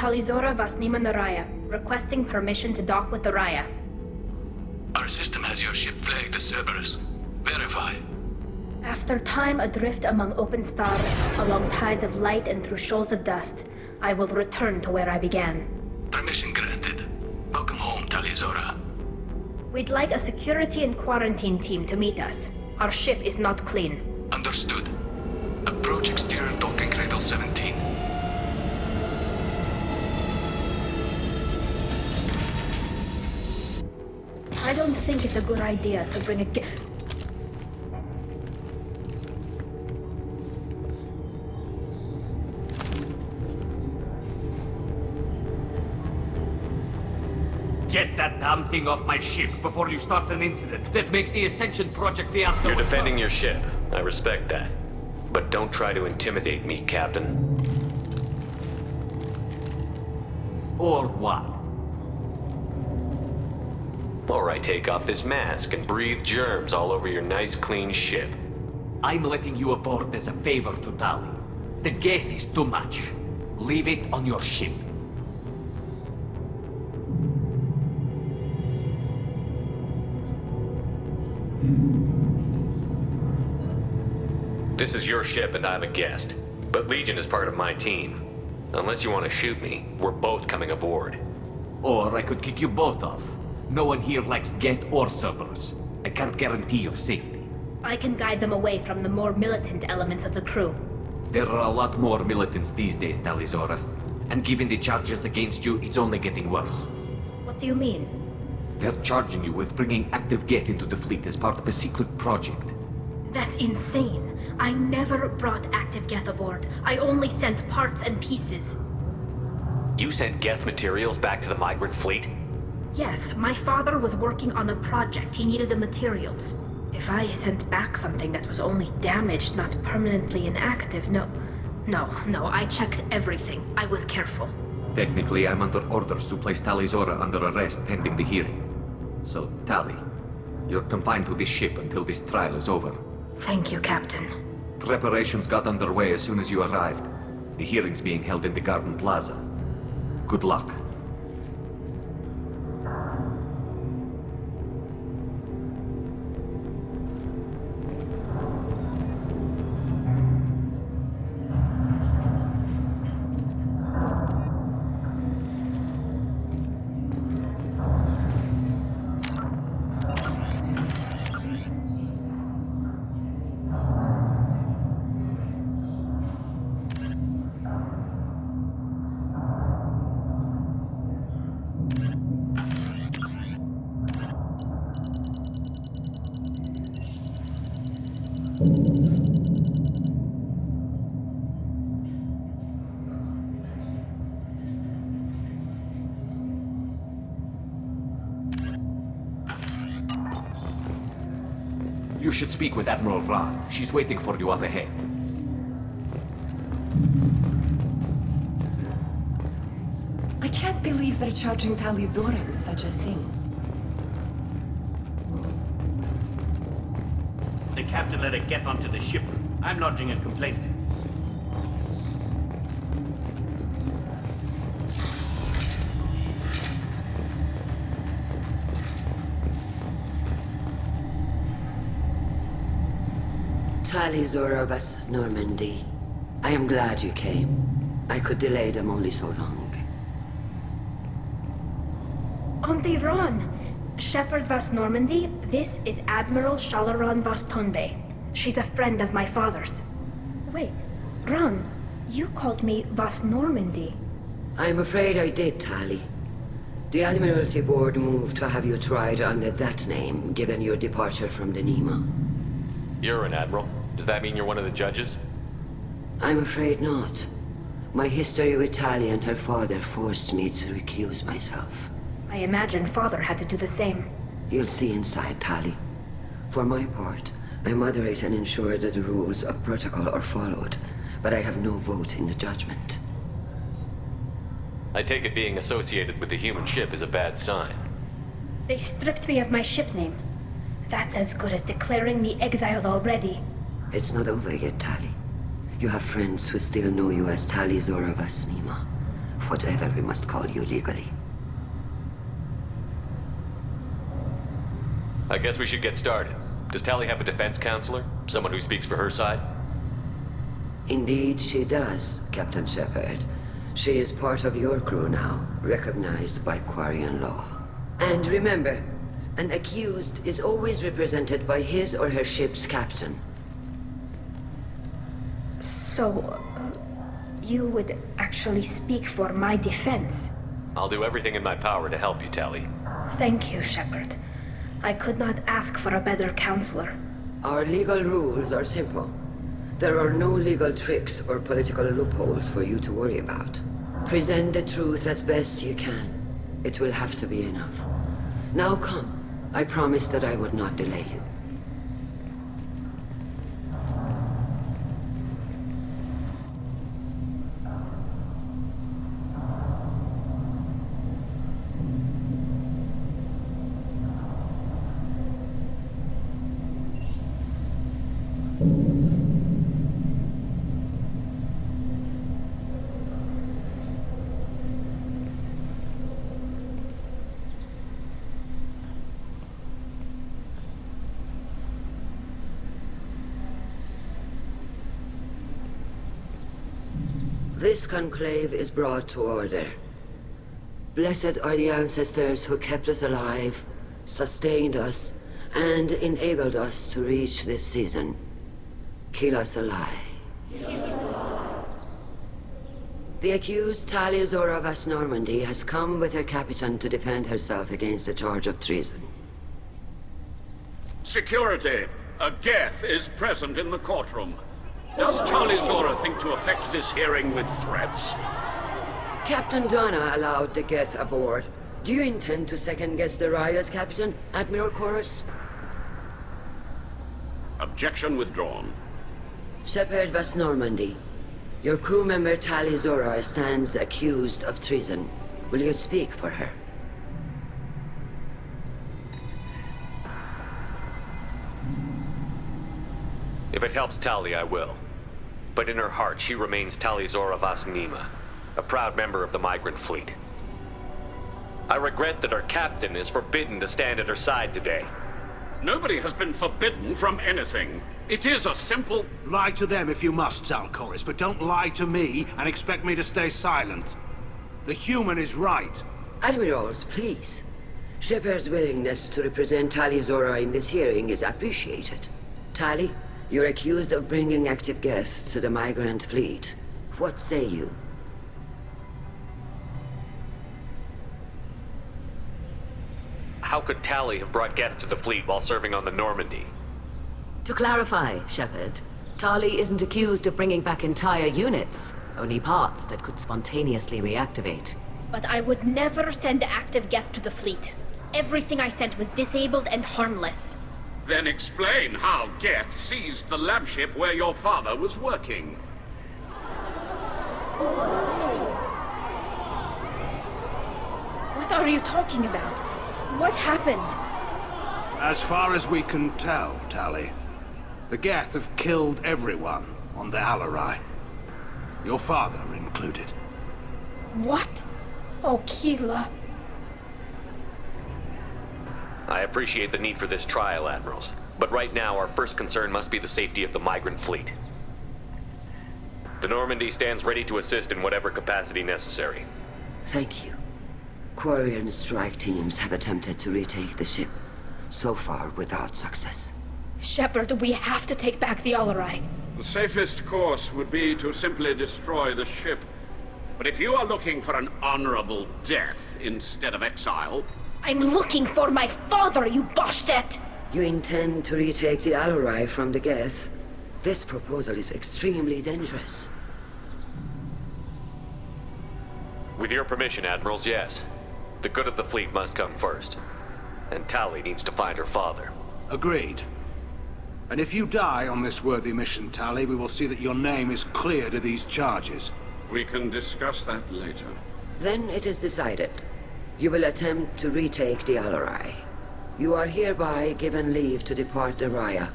Talizora Vasnima Naraya, requesting permission to dock with the Raya. Our system has your ship flagged as Cerberus. Verify. After time adrift among open stars, along tides of light and through shoals of dust, I will return to where I began. Permission granted. Welcome home, Talizora. We'd like a security and quarantine team to meet us. Our ship is not clean. Understood. Approach exterior docking cradle 17. I don't think it's a good idea to bring a Get that damn thing off my ship before you start an incident that makes the Ascension Project fiasco. You're defending your ship. I respect that. But don't try to intimidate me, Captain. Or what? Or I take off this mask and breathe germs all over your nice, clean ship. I'm letting you aboard as a favor to Tali. The gate is too much. Leave it on your ship. This is your ship and I'm a guest. But Legion is part of my team. Unless you want to shoot me, we're both coming aboard. Or I could kick you both off. No one here likes Get or Cerberus. I can't guarantee your safety. I can guide them away from the more militant elements of the crew. There are a lot more militants these days, Talizora. And given the charges against you, it's only getting worse. What do you mean? They're charging you with bringing active Geth into the fleet as part of a secret project. That's insane. I never brought active Geth aboard. I only sent parts and pieces. You sent Geth materials back to the migrant fleet? Yes, my father was working on a project. He needed the materials. If I sent back something that was only damaged, not permanently inactive, no, I checked everything. I was careful. Technically, I'm under orders to place Talizora under arrest pending the hearing. So, Tali, you're confined to this ship until this trial is over. Thank you, Captain. Preparations got underway as soon as you arrived. The hearing's being held in the Garden Plaza. Good luck. You should speak with Admiral Ra. She's waiting for you up ahead. I can't believe they're charging Talizora with such a thing. The captain let it get onto the ship. I'm lodging a complaint. Talizora Vas Normandy. I am glad you came. I could delay them only so long. Auntie Ron! Shepherd Vas Normandy, this is Admiral Shalaran Vas Tonbe. She's a friend of my father's. Wait, Ron, you called me Vas Normandy. I'm afraid I did, Tali. The Admiralty Board moved to have you tried under that name, given your departure from the Nima. You're an admiral. Does that mean you're one of the judges? I'm afraid not. My history with Tali and her father forced me to recuse myself. I imagine father had to do the same. You'll see inside, Tali. For my part, I moderate and ensure that the rules of protocol are followed, but I have no vote in the judgment. I take it being associated with the human ship is a bad sign. They stripped me of my ship name. That's as good as declaring me exiled already. It's not over yet, Tali. You have friends who still know you as Talizora Vasnima. whatever we must call you legally. I guess we should get started. Does Tali have a defense counselor? Someone who speaks for her side? Indeed, she does, Captain Shepard. She is part of your crew now, recognized by Quarian law. And remember, an accused is always represented by his or her ship's captain. So, you would actually speak for my defense? I'll do everything in my power to help you, Tali. Thank you, Shepard. I could not ask for a better counselor. Our legal rules are simple. There are no legal tricks or political loopholes for you to worry about. Present the truth as best you can. It will have to be enough. Now come. I promised that I would not delay you. This conclave is brought to order. Blessed are the ancestors who kept us alive, sustained us, and enabled us to reach this season. Keep us alive. The accused Tali Zora Vas Normandy has come with her captain to defend herself against a charge of treason. Security! A Geth is present in the courtroom. Does Tali Zora think to affect this hearing with threats? Captain Donna allowed the Geth aboard. Do you intend to second-guess the Raya's captain, Admiral Chorus? Objection withdrawn. Shepard Vas Normandy, your crew member Tali Zora stands accused of treason. Will you speak for her? If it helps Tali, I will. But in her heart, she remains Tali Zora Vas Nima, a proud member of the migrant fleet. I regret that our captain is forbidden to stand at her side today. Nobody has been forbidden from anything. It is a simple... Lie to them if you must, Zalcoris, but don't lie to me and expect me to stay silent. The human is right. Admirals, please. Shepard's willingness to represent Tali Zora in this hearing is appreciated. Tali, you're accused of bringing active guests to the migrant fleet. What say you? How could Tali have brought Geth to the fleet while serving on the Normandy? To clarify, Shepard, Tali isn't accused of bringing back entire units, only parts that could spontaneously reactivate. But I would never send active Geth to the fleet. Everything I sent was disabled and harmless. Then explain how Geth seized the lab ship where your father was working. What are you talking about? What happened? As far as we can tell, Tali, the Geth have killed everyone on the Alarai. Your father included. What? Oh, Keela. I appreciate the need for this trial, Admirals. But right now, our first concern must be the safety of the migrant fleet. The Normandy stands ready to assist in whatever capacity necessary. Thank you. Quarian strike teams have attempted to retake the ship, so far without success. Shepard, we have to take back the Alarai. The safest course would be to simply destroy the ship. But if you are looking for an honorable death instead of exile... I'm looking for my father, you bastet! You intend to retake the Alarai from the Geth? This proposal is extremely dangerous. With your permission, Admirals, yes. The good of the fleet must come first. And Tali needs to find her father. Agreed. And if you die on this worthy mission, Tali, we will see that your name is cleared of these charges. We can discuss that later. Then it is decided. You will attempt to retake the Alarai. You are hereby given leave to depart the Raya.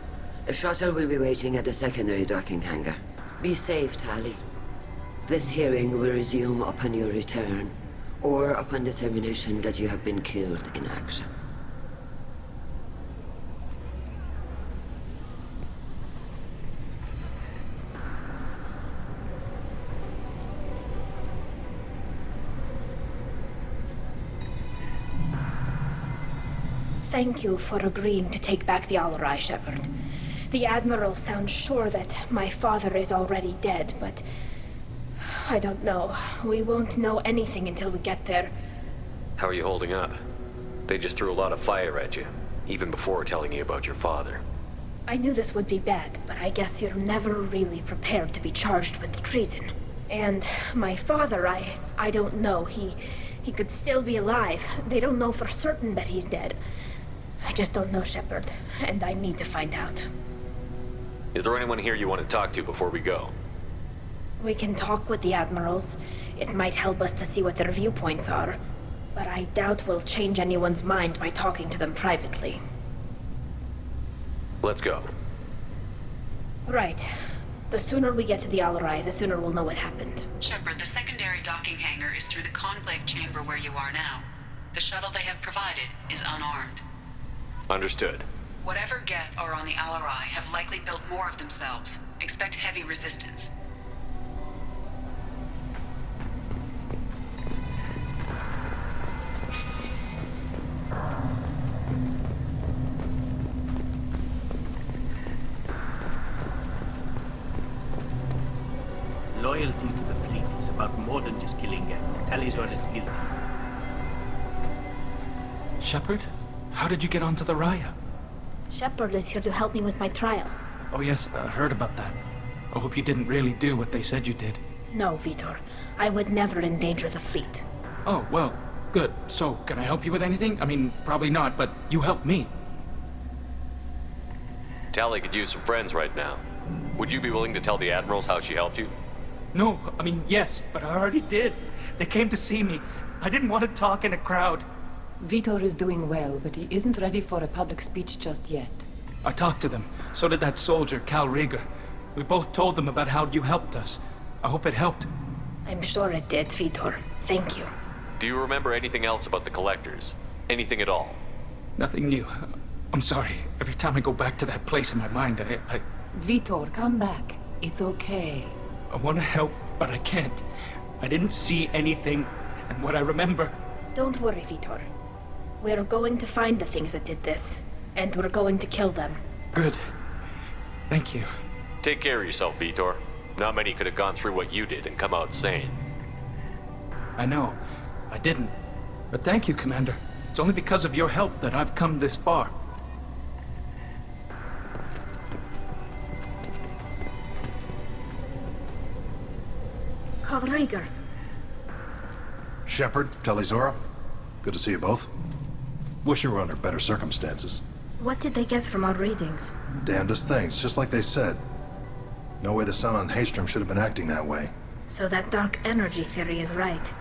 A shuttle will be waiting at the secondary docking hangar. Be safe, Tali. This hearing will resume upon your return, or upon determination that you have been killed in action. Thank you for agreeing to take back the Alarai, Shepard. The Admiral sounds sure that my father is already dead, but I don't know. We won't know anything until we get there. How are you holding up? They just threw a lot of fire at you, even before telling you about your father. I knew this would be bad, but I guess you're never really prepared to be charged with treason. And my father, I don't know. He could still be alive. They don't know for certain that he's dead. I just don't know, Shepard, and I need to find out. Is there anyone here you want to talk to before we go? We can talk with the Admirals. It might help us to see what their viewpoints are. But I doubt we'll change anyone's mind by talking to them privately. Let's go. Right. The sooner we get to the Alarai, the sooner we'll know what happened. Shepard, the secondary docking hangar is through the conclave chamber where you are now. The shuttle they have provided is unarmed. Understood. Whatever Geth are on the Alarai have likely built more of themselves. Expect heavy resistance. Loyalty to the fleet is about more than just killing Geth. Tali's is guilty. Shepard? How did you get onto the Raya? Shepard is here to help me with my trial. Oh yes, I heard about that. I hope you didn't really do what they said you did. No, Vitor. I would never endanger the fleet. Oh, well, good. So, can I help you with anything? I mean, probably not, but you helped me. Tali could use some friends right now. Would you be willing to tell the Admirals how she helped you? No, I mean, yes, but I already did. They came to see me. I didn't want to talk in a crowd. Vitor is doing well, but he isn't ready for a public speech just yet. I talked to them. So did that soldier, Cal Rieger. We both told them about how you helped us. I hope it helped. I'm sure it did, Vitor. Thank you. Do you remember anything else about the Collectors? Anything at all? Nothing new. I'm sorry. Every time I go back to that place in my mind, I Vitor, come back. It's okay. I want to help, but I can't. I didn't see anything, and what I remember... Don't worry, Vitor. We're going to find the things that did this, and we're going to kill them. Good. Thank you. Take care of yourself, Vitor. Not many could have gone through what you did and come out sane. I know. I didn't. But thank you, Commander. It's only because of your help that I've come this far. Cal Rieger. Shepard, Talizora. Good to see you both. Wish you were under better circumstances. What did they get from our readings? Damnedest things, just like they said. No way the sun on Haystrom should have been acting that way. So that dark energy theory is right.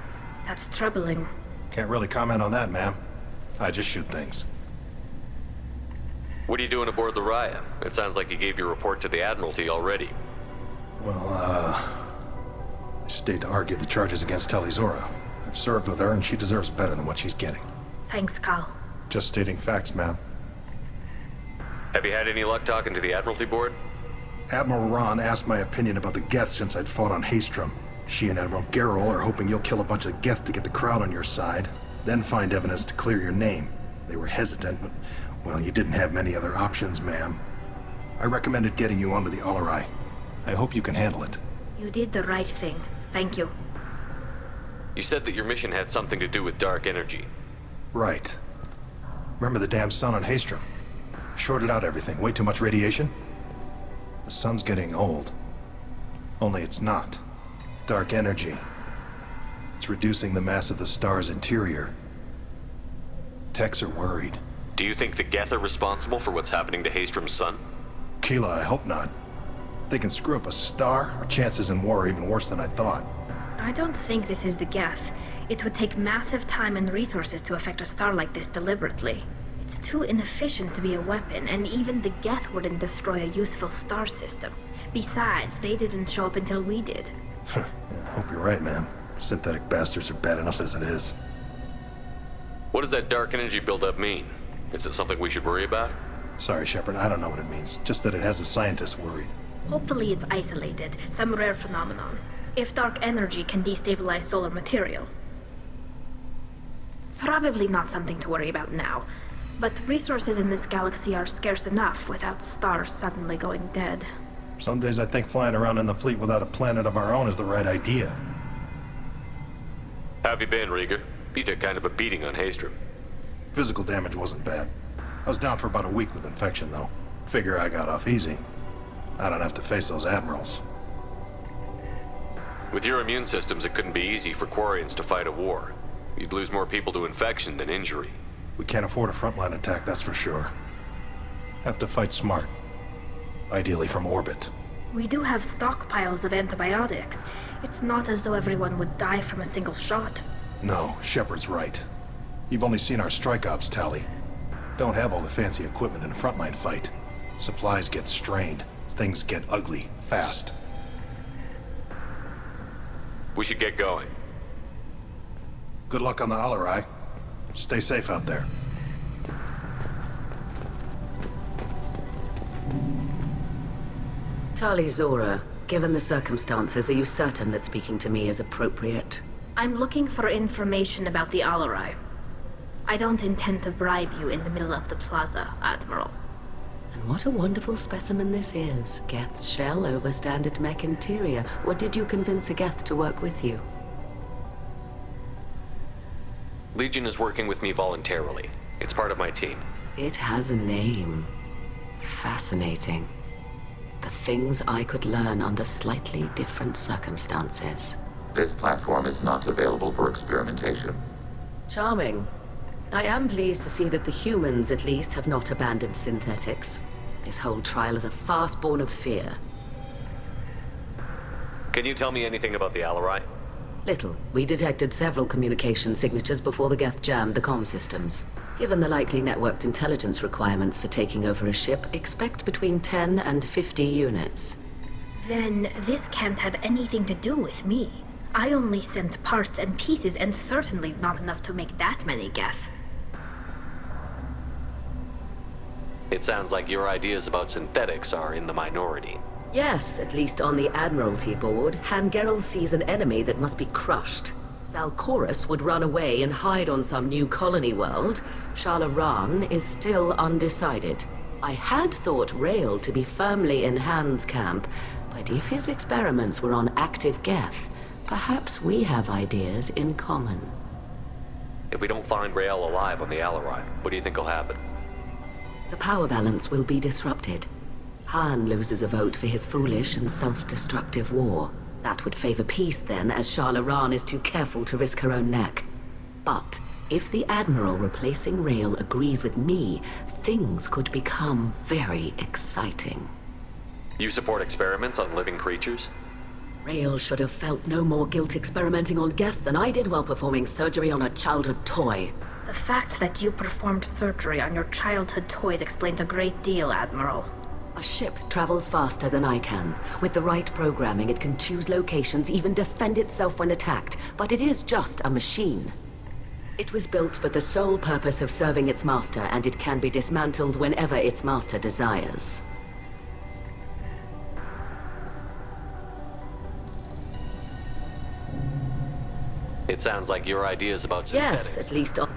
That's troubling. Can't really comment on that, ma'am. I just shoot things. What are you doing aboard the Raya? It sounds like you gave your report to the Admiralty already. Well, I stayed to argue the charges against Talizora. I've served with her, and she deserves better than what she's getting. Thanks, Cal. Just stating facts, ma'am. Have you had any luck talking to the Admiralty Board? Admiral Ron asked my opinion about the Geth since I'd fought on Haystrom. She and Admiral Gerrel are hoping you'll kill a bunch of Geth to get the crowd on your side, then find evidence to clear your name. They were hesitant, but, well, you didn't have many other options, ma'am. I recommended getting you onto the Alarai. I hope you can handle it. You did the right thing. Thank you. You said that your mission had something to do with dark energy. Right. Remember the damn sun on Haystrom? Shorted out everything. Way too much radiation? The sun's getting old. Only it's not. Dark energy. It's reducing the mass of the star's interior. Techs are worried. Do you think the Geth are responsible for what's happening to Haystrom's sun? Keela, I hope not. They can screw up a star, our chances in war are even worse than I thought. I don't think this is the Geth. It would take massive time and resources to affect a star like this deliberately. It's too inefficient to be a weapon, and even the Geth wouldn't destroy a useful star system. Besides, they didn't show up until we did. Yeah, hope you're right, man. Synthetic bastards are bad enough as it is. What does that dark energy buildup mean? Is it something we should worry about? Sorry, Shepard, I don't know what it means. Just that it has the scientists worried. Hopefully it's isolated, some rare phenomenon. If dark energy can destabilize solar material. Probably not something to worry about now. But resources in this galaxy are scarce enough without stars suddenly going dead. Some days I think flying around in the fleet without a planet of our own is the right idea. How have you been, Rieger? You took kind of a beating on Haystrom. Physical damage wasn't bad. I was down for about a week with infection, though. Figure I got off easy. I don't have to face those admirals. With your immune systems, it couldn't be easy for Quarians to fight a war. You'd lose more people to infection than injury. We can't afford a frontline attack, that's for sure. Have to fight smart. Ideally from orbit. We do have stockpiles of antibiotics. It's not as though everyone would die from a single shot. No, Shepard's right. You've only seen our strike ops, Tali. Don't have all the fancy equipment in a frontline fight. Supplies get strained. Things get ugly, fast. We should get going. Good luck on the Alarai. Stay safe out there. Tali Zora, given the circumstances, are you certain that speaking to me is appropriate? I'm looking for information about the Alarai. I don't intend to bribe you in the middle of the plaza, Admiral. And what a wonderful specimen this is. Geth's shell over standard mech interior. Or did you convince a Geth to work with you? Legion is working with me voluntarily. It's part of my team. It has a name. Fascinating. The things I could learn under slightly different circumstances. This platform is not available for experimentation. Charming. I am pleased to see that the humans, at least, have not abandoned synthetics. This whole trial is a farce born of fear. Can you tell me anything about the Alarai? Little. We detected several communication signatures before the Geth jammed the comm systems. Given the likely networked intelligence requirements for taking over a ship, expect between 10 and 50 units. Then this can't have anything to do with me. I only sent parts and pieces, and certainly not enough to make that many Geth. It sounds like your ideas about synthetics are in the minority. Yes, at least on the Admiralty board, Hangerel sees an enemy that must be crushed. Zalcorus would run away and hide on some new colony world. Shalaran is still undecided. I had thought Rael to be firmly in Han's camp, but if his experiments were on active Geth, perhaps we have ideas in common. If we don't find Rael alive on the Alarai, what do you think will happen? The power balance will be disrupted. Han loses a vote for his foolish and self-destructive war. That would favor peace then, as Shalaran is too careful to risk her own neck. But if the Admiral replacing Rael agrees with me, things could become very exciting. You support experiments on living creatures? Rael should have felt no more guilt experimenting on Geth than I did while performing surgery on a childhood toy. The fact that you performed surgery on your childhood toys explains a great deal, Admiral. A ship travels faster than I can. With the right programming, it can choose locations, even defend itself when attacked. But it is just a machine. It was built for the sole purpose of serving its master, and it can be dismantled whenever its master desires. It sounds like your ideas about synthetics. Yes, at least on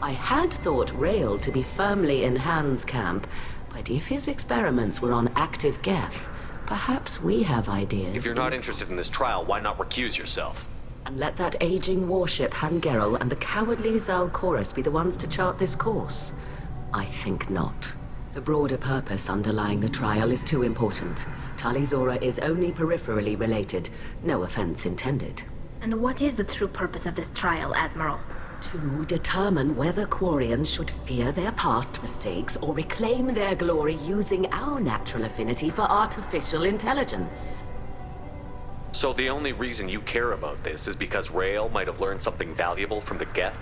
I had thought Rael to be firmly in Han's camp, but if his experiments were on active Geth, perhaps we have ideas. If you're not interested in this trial, why not recuse yourself? And let that aging warship Hangerel and the cowardly Zalcorus be the ones to chart this course? I think not. The broader purpose underlying the trial is too important. Tali Zora is only peripherally related. No offense intended. And what is the true purpose of this trial, Admiral? To determine whether Quarians should fear their past mistakes or reclaim their glory using our natural affinity for artificial intelligence. So the only reason you care about this is because Rael might have learned something valuable from the Geth?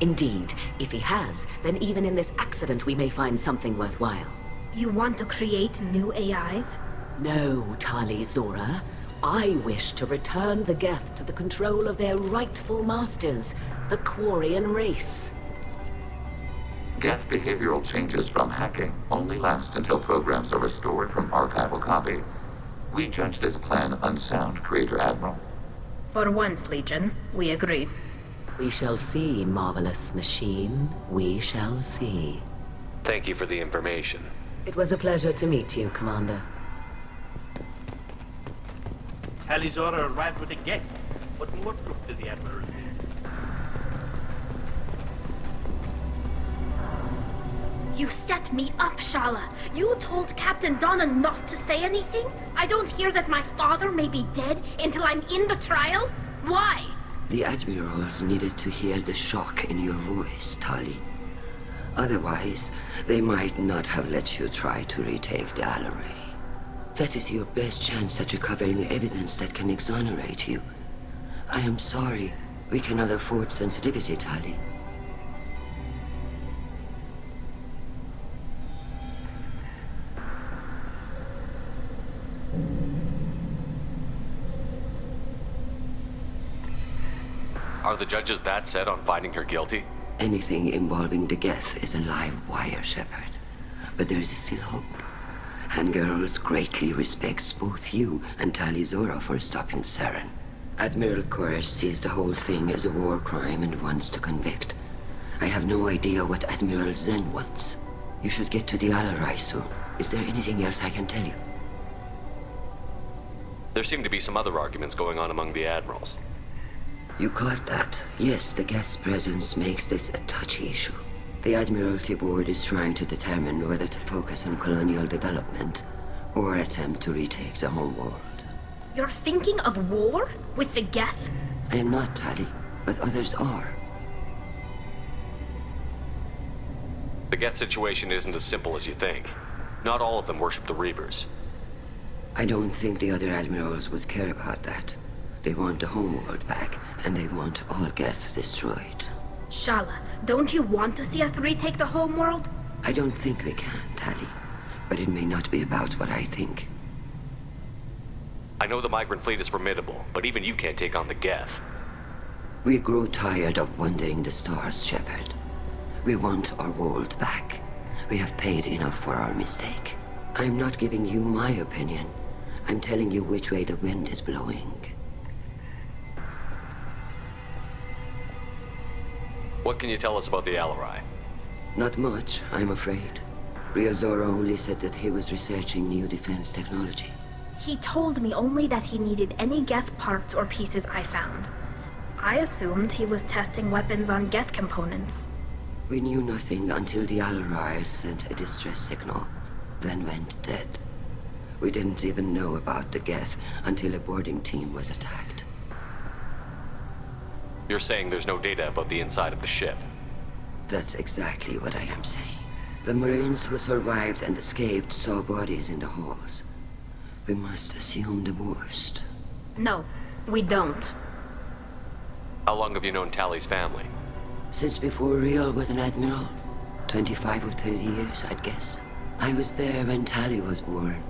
Indeed. If he has, then even in this accident we may find something worthwhile. You want to create new AIs? No, Tali Zora. I wish to return the Geth to the control of their rightful masters, the Quarian race. Geth behavioral changes from hacking only last until programs are restored from archival copy. We judge this plan unsound, Creator Admiral. For once, Legion, we agree. We shall see, marvelous machine. We shall see. Thank you for the information. It was a pleasure to meet you, Commander. Tali Zora arrived with a Geth. What more proof do the Admirals need? You set me up, Shala. You told Captain Donna not to say anything? I don't hear that my father may be dead until I'm in the trial? Why? The Admirals needed to hear the shock in your voice, Tali. Otherwise, they might not have let you try to retake the Alaray. That is your best chance at recovering evidence that can exonerate you. I am sorry. We cannot afford sensitivity, Tali. Are the judges that set on finding her guilty? Anything involving the Geth is a live wire, Shepard. But there is still hope. Handgirls greatly respects both you and Tali Zora for stopping Saren. Admiral Koresh sees the whole thing as a war crime and wants to convict. I have no idea what Admiral Zen wants. You should get to the Alarai soon. Is there anything else I can tell you? There seem to be some other arguments going on among the admirals. You caught that? Yes, the Geth's presence makes this a touchy issue. The Admiralty Board is trying to determine whether to focus on colonial development or attempt to retake the home world. You're thinking of war? With the Geth? I am not, Tali, but others are. The Geth situation isn't as simple as you think. Not all of them worship the Reapers. I don't think the other admirals would care about that. They want the homeworld back, and they want all Geth destroyed. Shala, don't you want to see us retake the homeworld? I don't think we can, Tali. But it may not be about what I think. I know the migrant fleet is formidable, but even you can't take on the Geth. We grow tired of wandering the stars, Shepard. We want our world back. We have paid enough for our mistake. I'm not giving you my opinion. I'm telling you which way the wind is blowing. What can you tell us about the Alarai? Not much, I'm afraid. Real Zora only said that he was researching new defense technology. He told me only that he needed any Geth parts or pieces I found. I assumed he was testing weapons on Geth components. We knew nothing until the Alarai sent a distress signal, then went dead. We didn't even know about the Geth until a boarding team was attacked. You're saying there's no data about the inside of the ship? That's exactly what I am saying. The Marines who survived and escaped saw bodies in the halls. We must assume the worst. No, we don't. How long have you known Tali's family? Since before Real was an admiral. 25 or 30 years, I'd guess. I was there when Tali was born.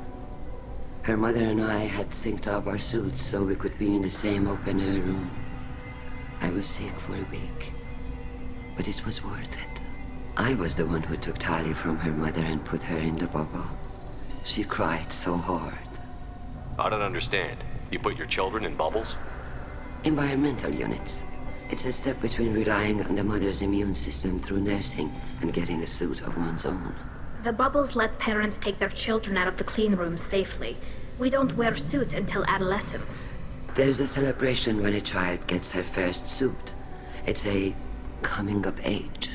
Her mother and I had synced up our suits so we could be in the same open-air room. I was sick for a week, but it was worth it. I was the one who took Tali from her mother and put her in the bubble. She cried so hard. I don't understand. You put your children in bubbles? Environmental units. It's a step between relying on the mother's immune system through nursing and getting a suit of one's own. The bubbles let parents take their children out of the clean rooms safely. We don't wear suits until adolescence. There's a celebration when a child gets her first suit. It's a coming of age.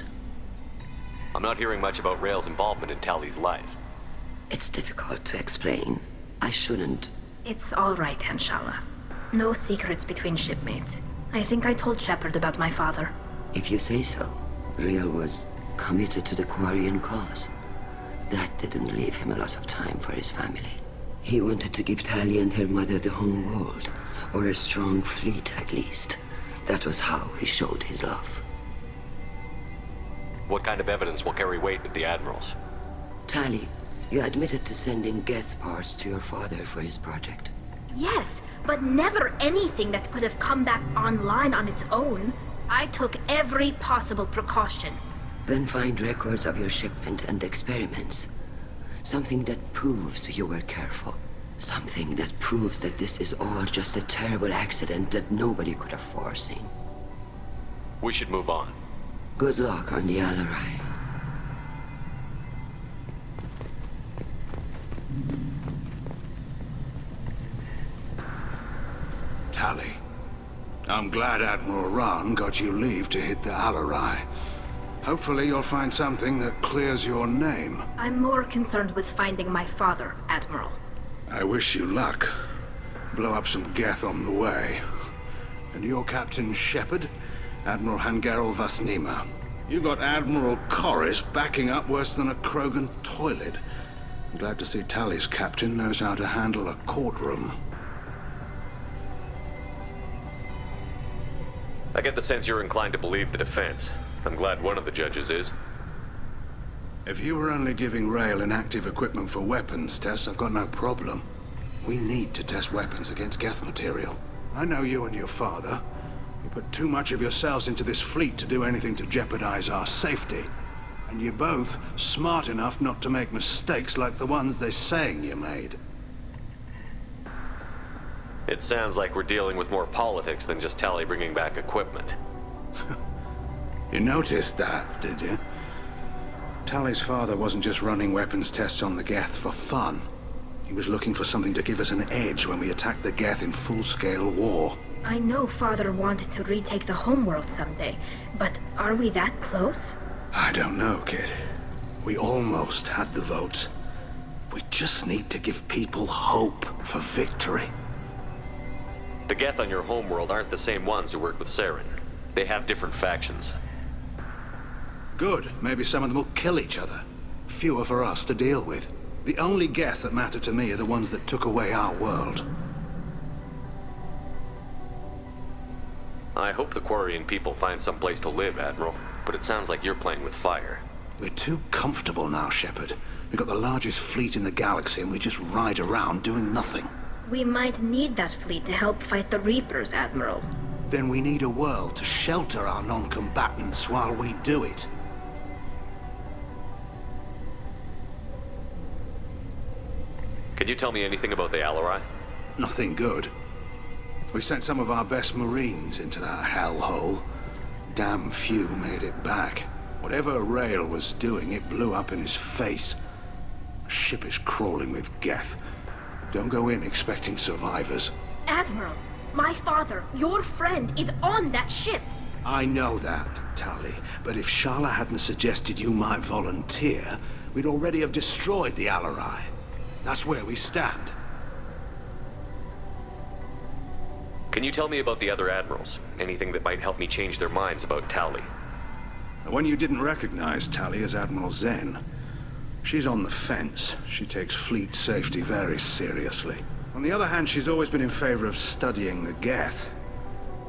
I'm not hearing much about Rail's involvement in Tali's life. It's difficult to explain. I shouldn't. It's all right, Anshala. No secrets between shipmates. I think I told Shepard about my father. If you say so. Real was committed to the Quarian cause. That didn't leave him a lot of time for his family. He wanted to give Tali and her mother the home world. Or a strong fleet, at least. That was how he showed his love. What kind of evidence will carry weight with the admirals? Tali, you admitted to sending Geth parts to your father for his project. Yes, but never anything that could have come back online on its own. I took every possible precaution. Then find records of your shipment and experiments. Something that proves you were careful. Something that proves that this is all just a terrible accident that nobody could have foreseen. We should move on. Good luck on the Alarai. Tali, I'm glad Admiral Ran got you leave to hit the Alarai. Hopefully you'll find something that clears your name. I'm more concerned with finding my father, Admiral. I wish you luck. Blow up some Geth on the way. And your Captain Shepard, Admiral Hangerel Vasnima. You got Admiral Corris backing up worse than a Krogan toilet. I'm glad to see Tali's captain knows how to handle a courtroom. I get the sense you're inclined to believe the defense. I'm glad one of the judges is. If you were only giving Rail inactive equipment for weapons tests, I've got no problem. We need to test weapons against Geth material. I know you and your father. You put too much of yourselves into this fleet to do anything to jeopardize our safety. And you're both smart enough not to make mistakes like the ones they're saying you made. It sounds like we're dealing with more politics than just Tali bringing back equipment. You noticed that, did you? Tali's father wasn't just running weapons tests on the Geth for fun. He was looking for something to give us an edge when we attacked the Geth in full-scale war. I know Father wanted to retake the homeworld someday, but are we that close? I don't know, kid. We almost had the votes. We just need to give people hope for victory. The Geth on your homeworld aren't the same ones who work with Saren. They have different factions. Good. Maybe some of them will kill each other. Fewer for us to deal with. The only Geth that matter to me are the ones that took away our world. I hope the Quarian people find some place to live, Admiral. But it sounds like you're playing with fire. We're too comfortable now, Shepard. We've got the largest fleet in the galaxy and we just ride around doing nothing. We might need that fleet to help fight the Reapers, Admiral. Then we need a world to shelter our non-combatants while we do it. Can you tell me anything about the Alarai? Nothing good. We sent some of our best Marines into that hellhole. Damn few made it back. Whatever Rail was doing, it blew up in his face. The ship is crawling with Geth. Don't go in expecting survivors. Admiral, my father, your friend, is on that ship. I know that, Tali. But if Shala hadn't suggested you might volunteer, we'd already have destroyed the Alarai. That's where we stand. Can you tell me about the other admirals? Anything that might help me change their minds about Tali? The one you didn't recognize, Tali, is Admiral Zen. She's on the fence. She takes fleet safety very seriously. On the other hand, she's always been in favor of studying the Geth.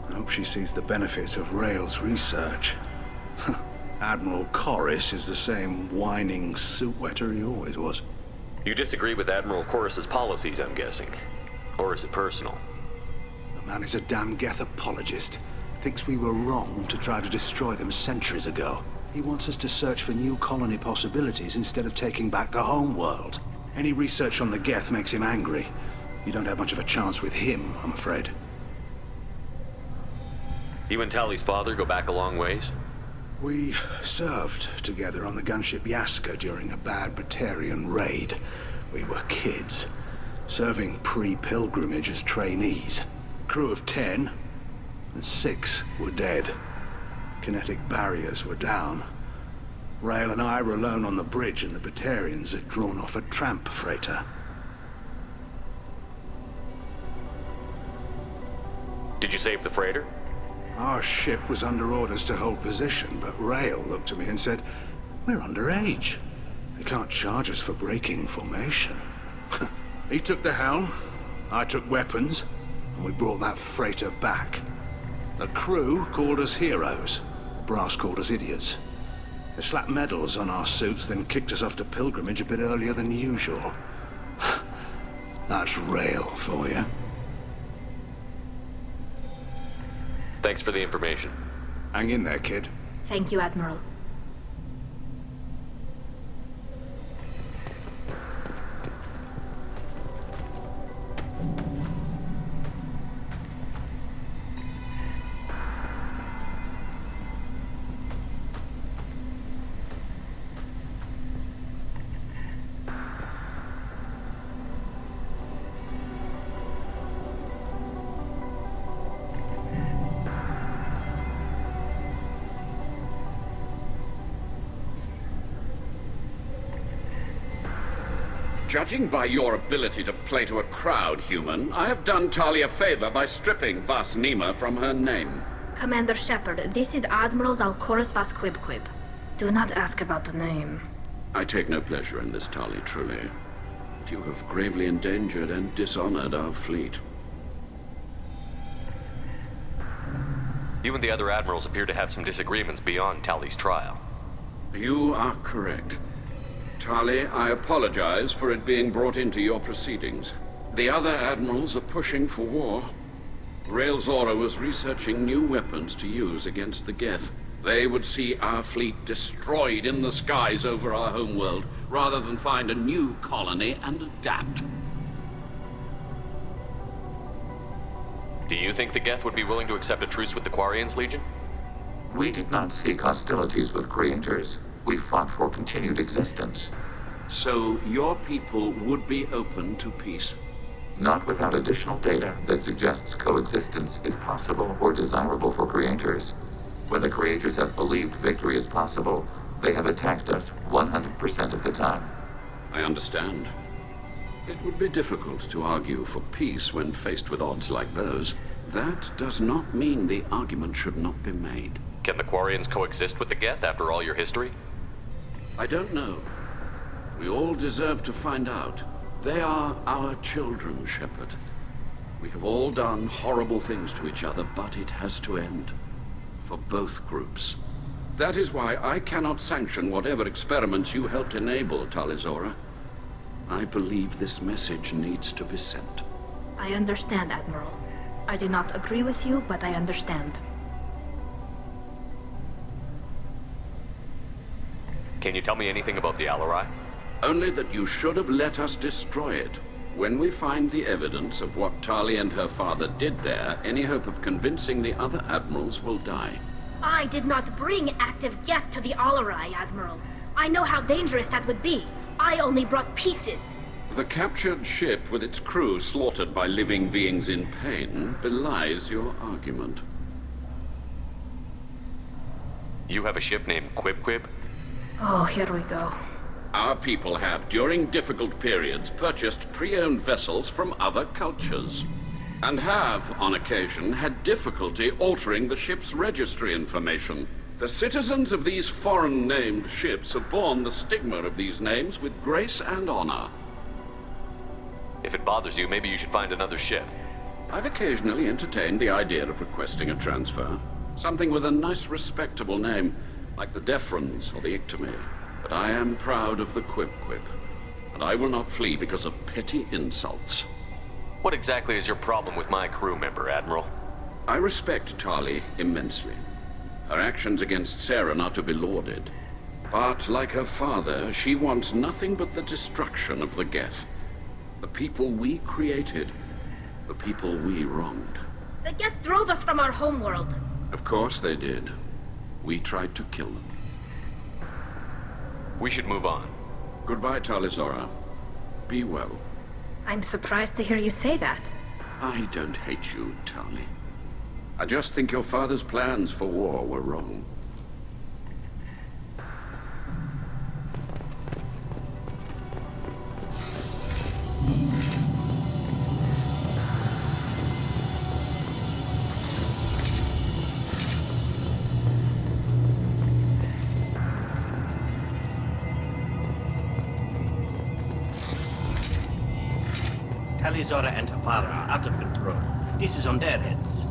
I hope she sees the benefits of Rail's research. Admiral Corris is the same whining suit wetter he always was. You disagree with Admiral Corris's policies, I'm guessing. Or is it personal? The man is a damn Geth apologist. Thinks we were wrong to try to destroy them centuries ago. He wants us to search for new colony possibilities instead of taking back the homeworld. Any research on the Geth makes him angry. You don't have much of a chance with him, I'm afraid. You and Tali's father go back a long ways? We served together on the gunship Yaska during a bad Batarian raid. We were kids, serving pre-pilgrimage as trainees. Crew of 10, and 6 were dead. Kinetic barriers were down. Rail and I were alone on the bridge and the Batarians had drawn off a tramp freighter. Did you save the freighter? Our ship was under orders to hold position, but Rail looked at me and said, "We're underage. They can't charge us for breaking formation." He took the helm, I took weapons, and we brought that freighter back. The crew called us heroes. Brass called us idiots. They slapped medals on our suits, then kicked us off to pilgrimage a bit earlier than usual. That's Rail for you. Thanks for the information. Hang in there, kid. Thank you, Admiral. Judging by your ability to play to a crowd, human, I have done Tali a favor by stripping Vas Nima from her name. Commander Shepard, this is Admiral Zalcoris Vas Quib. Do not ask about the name. I take no pleasure in this, Tali, truly. But you have gravely endangered and dishonored our fleet. You and the other admirals appear to have some disagreements beyond Tali's trial. You are correct. Tali, I apologize for it being brought into your proceedings. The other admirals are pushing for war. Rael Zora was researching new weapons to use against the Geth. They would see our fleet destroyed in the skies over our homeworld, rather than find a new colony and adapt. Do you think the Geth would be willing to accept a truce with the Quarians, Legion? We did not seek hostilities with creators. We fought for continued existence. So your people would be open to peace? Not without additional data that suggests coexistence is possible or desirable for creators. When the creators have believed victory is possible, they have attacked us 100% of the time. I understand. It would be difficult to argue for peace when faced with odds like those. That does not mean the argument should not be made. Can the Quarians coexist with the Geth after all your history? I don't know. We all deserve to find out. They are our children, Shepard. We have all done horrible things to each other, but it has to end. For both groups. That is why I cannot sanction whatever experiments you helped enable, Tali Zora. I believe this message needs to be sent. I understand, Admiral. I do not agree with you, but I understand. Can you tell me anything about the Alarai? Only that you should have let us destroy it. When we find the evidence of what Tali and her father did there, any hope of convincing the other admirals will die. I did not bring active Geth to the Alarai, Admiral. I know how dangerous that would be. I only brought pieces. The captured ship with its crew slaughtered by living beings in pain belies your argument. You have a ship named Quib? Oh, here we go. Our people have, during difficult periods, purchased pre-owned vessels from other cultures. And have, on occasion, had difficulty altering the ship's registry information. The citizens of these foreign-named ships have borne the stigma of these names with grace and honor. If it bothers you, maybe you should find another ship. I've occasionally entertained the idea of requesting a transfer. Something with a nice, respectable name, like the Defrons or the Ictomy. But I am proud of the Quib, and I will not flee because of petty insults. What exactly is your problem with my crew member, Admiral? I respect Tali immensely. Her actions against Saren are to be lauded. But, like her father, she wants nothing but the destruction of the Geth. The people we created. The people we wronged. The Geth drove us from our homeworld. Of course they did. We tried to kill them. We should move on. Goodbye, Tali Zora. Be well. I'm surprised to hear you say that. I don't hate you, Tali. I just think your father's plans for war were wrong. Tali Zora and her father are out of control. This is on their heads.